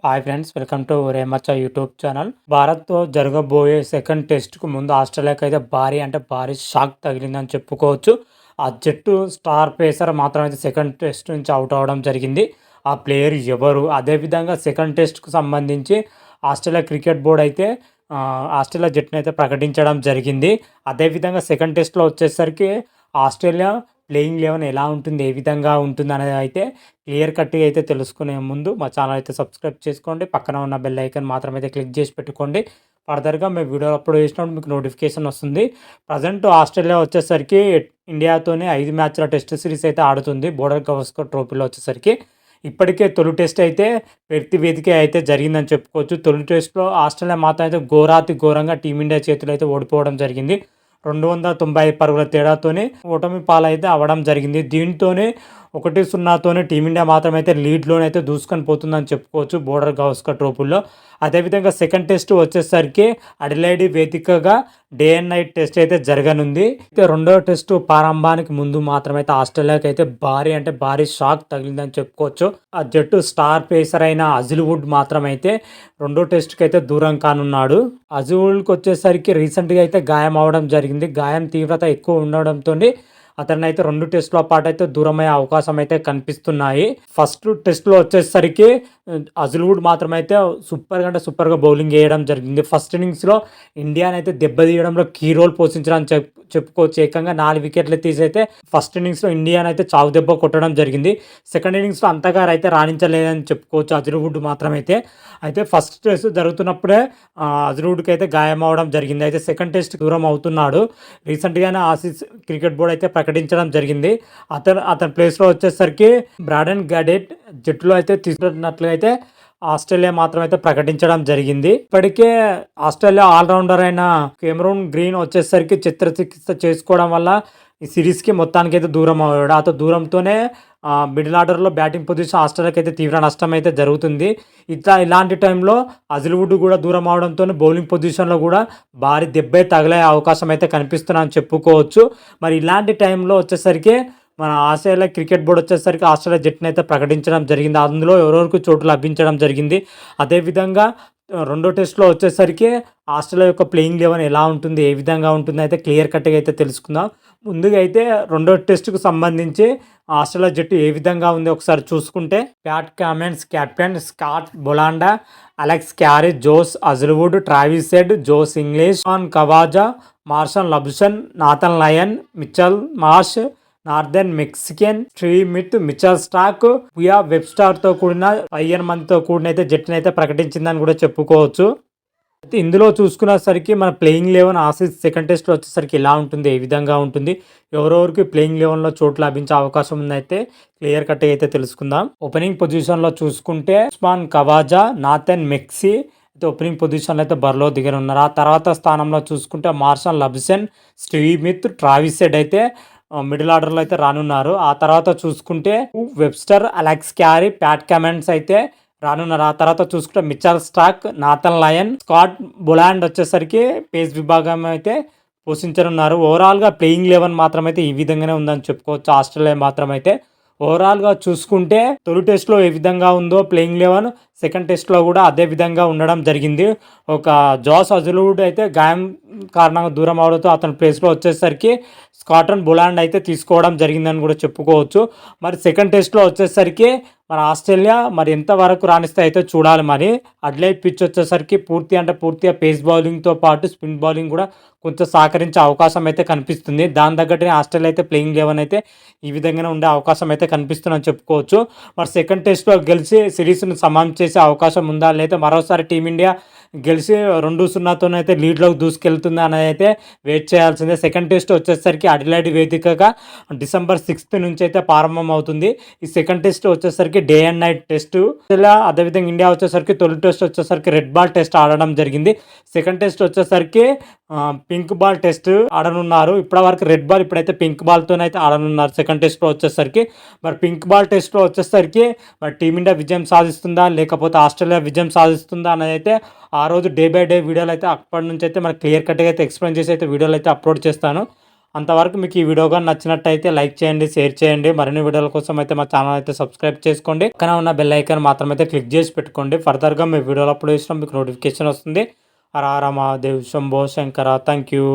Hi friends, welcome to రేమచ్చ YouTube channel. భారత్తో జరగబోయే సెకండ్ టెస్ట్కు ముందు ఆస్ట్రేలియాకి అయితే భారీ షాక్ తగిలిందని చెప్పుకోవచ్చు. ఆ జట్టు స్టార్ పేసర్ మాత్రం అయితే సెకండ్ టెస్ట్ నుంచి అవుట్ అవ్వడం జరిగింది. ఆ ప్లేయర్ ఎవరు? అదేవిధంగా సెకండ్ టెస్ట్కు సంబంధించి ఆస్ట్రేలియా క్రికెట్ బోర్డు అయితే ఆస్ట్రేలియా జట్టును అయితే ప్రకటించడం జరిగింది. అదేవిధంగా సెకండ్ టెస్ట్లో వచ్చేసరికి ఆస్ట్రేలియా ప్లేయింగ్ 11 ఎలా ఉంటుంది, ఏ విధంగా ఉంటుంది అనేది అయితే క్లియర్ కట్గా అయితే తెలుసుకునే ముందు మా ఛానల్ అయితే సబ్స్క్రైబ్ చేసుకోండి. పక్కన ఉన్న బెల్ ఐకాన్ మాత్రం అయితే క్లిక్ చేసి పెట్టుకోండి. ఫర్దర్గా మేము వీడియో అప్లోడ్ చేసినప్పుడు మీకు నోటిఫికేషన్ వస్తుంది. ప్రజెంట్ ఆస్ట్రేలియా వచ్చేసరికి ఇండియాతోనే 5 మ్యాచ్ల టెస్ట్ సిరీస్ అయితే ఆడుతుంది. బోర్డర్ గవస్కర్ ట్రోఫీలో వచ్చేసరికి ఇప్పటికే తొలి టెస్ట్ అయితే వ్యక్తి వేదిక అయితే జరిగిందని చెప్పుకోవచ్చు. తొలి టెస్ట్లో ఆస్ట్రేలియా మాత్రం అయితే ఘోరంగా టీమిండియా చేతులు అయితే ఓడిపోవడం జరిగింది. 295 పరుగుల తేడాతోనే ఓటమి పాలైతే అవ్వడం జరిగింది. దీంతోనే 1-0తోనే టీమిండియా మాత్రం అయితే లీడ్లోనైతే దూసుకొని పోతుందని చెప్పుకోవచ్చు బోర్డర్ గవస్కర్ ట్రోఫీలో. అదేవిధంగా సెకండ్ టెస్ట్ వచ్చేసరికి అడిలైడ్ వేదికగా డే అండ్ నైట్ టెస్ట్ అయితే జరగనుంది. అయితే రెండో టెస్టు ప్రారంభానికి ముందు మాత్రమైతే ఆస్ట్రేలియాకి అయితే భారీ షాక్ తగిలిందని చెప్పుకోవచ్చు. ఆ జట్టు స్టార్ పేసర్ అయిన అజిల్వుడ్ మాత్రం అయితే రెండో టెస్ట్కి అయితే దూరం కానున్నాడు. అజిల్వుడ్కి వచ్చేసరికి రీసెంట్గా అయితే గాయం అవడం జరిగింది. గాయం తీవ్రత ఎక్కువ ఉండడంతో అతన్ని అయితే 2 టెస్టుల పాటు అయితే దూరమయ్యే అవకాశం అయితే కనిపిస్తున్నాయి. ఫస్ట్ టెస్ట్లో వచ్చేసరికి అజిల్వుడ్ మాత్రమైతే సూపర్గా బౌలింగ్ వేయడం జరిగింది. ఫస్ట్ ఇన్నింగ్స్లో ఇండియాని అయితే దెబ్బతీయడంలో కీ రోల్ పోషించడానికి చెప్పుకోవచ్చు. ఏకంగా 4 వికెట్లు తీసైతే ఫస్ట్ ఇన్నింగ్స్లో ఇండియాని అయితే చావు దెబ్బ కొట్టడం జరిగింది. సెకండ్ ఇన్నింగ్స్లో అంతగా అయితే రాణించలేదని చెప్పుకోవచ్చు అజిల్వుడ్ మాత్రమైతే. అయితే ఫస్ట్ టెస్ట్ జరుగుతున్నప్పుడే అజిల్వుడ్కి అయితే గాయం అవడం జరిగింది. అయితే సెకండ్ టెస్ట్ దూరం అవుతున్నాడు. రీసెంట్గానే ఆసీస్ క్రికెట్ బోర్డు అయితే ప్రకటించడం జరిగింది. అతని ప్లేస్లో వచ్చేసరికి బ్రాడన్ గాడెట్ జట్టులో అయితే తీసుకున్నట్లయితే ఆస్ట్రేలియా మాత్రం అయితే ప్రకటించడం జరిగింది. ఇప్పటికే ఆస్ట్రేలియా ఆల్రౌండర్ అయిన కెమెరూన్ గ్రీన్ వచ్చేసరికి చిత్రచికిత్స చేసుకోవడం వల్ల ఈ సిరీస్కి మొత్తానికి అయితే దూరం అయ్యాడు. అతను దూరంతోనే మిడిల్ ఆర్డర్లో బ్యాటింగ్ పొజిషన్ ఆస్ట్రేలియాకి అయితే తీవ్ర నష్టం అయితే జరుగుతుంది. ఇలాంటి టైంలో అజిల్వుడ్ కూడా దూరం అవడంతో బౌలింగ్ పొజిషన్లో కూడా భారీ దెబ్బే తగిలే అవకాశం అయితే కనిపిస్తుందని చెప్పుకోవచ్చు. మరి ఇలాంటి టైంలో వచ్చేసరికి మన ఆస్ట్రేలియా క్రికెట్ బోర్డు వచ్చేసరికి ఆస్ట్రేలియా జట్టును అయితే ప్రకటించడం జరిగింది. అందులో ఎవరెవరికి చోటు లభించడం జరిగింది. అదేవిధంగా రెండో టెస్ట్లో వచ్చేసరికి ఆస్ట్రేలియా యొక్క ప్లేయింగ్ 11 ఎలా ఉంటుంది, ఏ విధంగా ఉంటుంది అయితే క్లియర్ కట్గా అయితే తెలుసుకుందాం. ముందుగా అయితే రెండో టెస్టుకు సంబంధించి ఆస్ట్రేలియా జట్టు ఏ విధంగా ఉంది ఒకసారి చూసుకుంటే ప్యాట్ కమిన్స్ కెప్టెన్, స్కాట్ బొలాండా, Alex Carey, Josh Hazlewood, Travis Head, Josh Inglis, Khawaja, Marnus Labuschagne, Nathan Lyon, Mitchell Marsh, Nathan మెక్సికన్, స్టీవ్ మిచెల్ స్టార్క్, పుయా వెబ్స్టార్తో కూడిన 15 మందితో కూడిన అయితే జట్టును అయితే ప్రకటించిందని కూడా చెప్పుకోవచ్చు. అయితే ఇందులో చూసుకునేసరికి మన ప్లేయింగ్ 11 ఆసీస్ సెకండ్ టెస్ట్లో వచ్చేసరికి ఎలా ఉంటుంది, ఏ విధంగా ఉంటుంది, ఎవరెవరికి ప్లేయింగ్ 11లో చోటు లభించే అవకాశం ఉందైతే క్లియర్ కట్గా అయితే తెలుసుకుందాం. ఓపెనింగ్ పొజిషన్లో చూసుకుంటే ఉస్మాన్ కవాజా, నాథన్ మెక్సీ అయితే ఓపెనింగ్ పొజిషన్లో అయితే బరిలో దిగనున్నారు. ఆ తర్వాత స్థానంలో చూసుకుంటే మార్షల్ లబ్సన్, స్టీవ్ ట్రావిస్ హెడ్ అయితే మిడిల్ ఆర్డర్లో అయితే రానున్నారు. ఆ తర్వాత చూసుకుంటే Webster, Alex Carey, Pat Cummins అయితే రానున్నారు. ఆ తర్వాత చూసుకుంటే Mitchell Starc, Nathan lion, Scott Boland వచ్చేసరికి పేస్ విభాగం అయితే పోషించనున్నారు. ఓవరాల్గా ప్లేయింగ్ 11 మాత్రం అయితే ఈ విధంగానే ఉందని చెప్పుకోవచ్చు. ఆస్ట్రేలియా మాత్రం అయితే ఓవరాల్గా చూసుకుంటే తొలి టెస్ట్లో ఏ విధంగా ఉందో ప్లేయింగ్ 11 సెకండ్ టెస్ట్లో కూడా అదే విధంగా ఉండడం జరిగింది. ఒక జోస్ అజిల్వుడ్ అయితే గాయం కారణంగా దూరం అవడంతో అతని ప్లేస్లో వచ్చేసరికి స్కాటన్ బొలాండ్ అయితే తీసుకోవడం జరిగిందని కూడా చెప్పుకోవచ్చు. మరి సెకండ్ టెస్ట్లో వచ్చేసరికి మన ఆస్ట్రేలియా మరి ఎంతవరకు రాణిస్తే అయితే చూడాలి. మరి అడ్లైట్ పిచ్ వచ్చేసరికి పూర్తిగా పేస్ బౌలింగ్తో పాటు స్పిన్ బౌలింగ్ కూడా కొంచెం సహకరించే అవకాశం అయితే కనిపిస్తుంది. దాని తగ్గట్టు ఆస్ట్రేలియా అయితే ప్లేయింగ్ 11 అయితే ఈ విధంగానే ఉండే అవకాశం అయితే కనిపిస్తుందని చెప్పుకోవచ్చు. మరి సెకండ్ టెస్ట్లో గెలిచి సిరీస్ను సమానం చేసే అవకాశం ఉందా, లేదా మరోసారి టీమిండియా గెలిచి 2-0తోనైతే లీడ్లోకి దూసుకెళ్తుంది అనేది అయితే వెయిట్ చేయాల్సిందే. సెకండ్ టెస్ట్ వచ్చేసరికి అడిలైడ్ వేదికగా December 6th నుంచి అయితే ప్రారంభం అవుతుంది. ఈ సెకండ్ టెస్ట్ వచ్చేసరికి డే అండ్ నైట్ టెస్ట్. ఇలా అదేవిధంగా ఇండియా వచ్చేసరికి తొలి టెస్ట్ వచ్చేసరికి రెడ్ బాల్ టెస్ట్ ఆడడం జరిగింది. సెకండ్ టెస్ట్ వచ్చేసరికి పింక్ బాల్ టెస్ట్ ఆడనున్నారు. ఇప్పటివరకు రెడ్ బాల్, ఇప్పుడైతే పింక్ బాల్తోనైతే ఆడనున్నారు సెకండ్ టెస్ట్లో వచ్చేసరికి. మరి పింక్ బాల్ టెస్ట్లో వచ్చేసరికి మరి టీమిండియా విజయం సాధిస్తుందా, లేకపోతే ఆస్ట్రేలియా విజయం సాధిస్తుందా అనేది అయితే ఆ రోజు డే బై డే వీడియోలు అయితే అప్పటి నుంచి అయితే మనకి క్లియర్ కట్గా అయితే ఎక్స్ప్లెయిన్ చేసి అయితే వీడియోలు అయితే అప్లోడ్ చేస్తాను. అంతవరకు మీకు ఈ వీడియో కానీ నచ్చినట్టయితే లైక్ చేయండి, షేర్ చేయండి. మరిన్ని వీడియోల కోసం అయితే మా ఛానల్ అయితే సబ్స్క్రైబ్ చేసుకోండి. పక్కన ఉన్న బెల్ ఐకాన్ మాత్రం అయితే క్లిక్ చేసి పెట్టుకోండి. ఫర్దర్గా మీ వీడియోలు అప్లోడ్ చేసినా మీకు నోటిఫికేషన్ వస్తుంది. హర హర మహాదేవ్, శంభో శంకర. Thank you.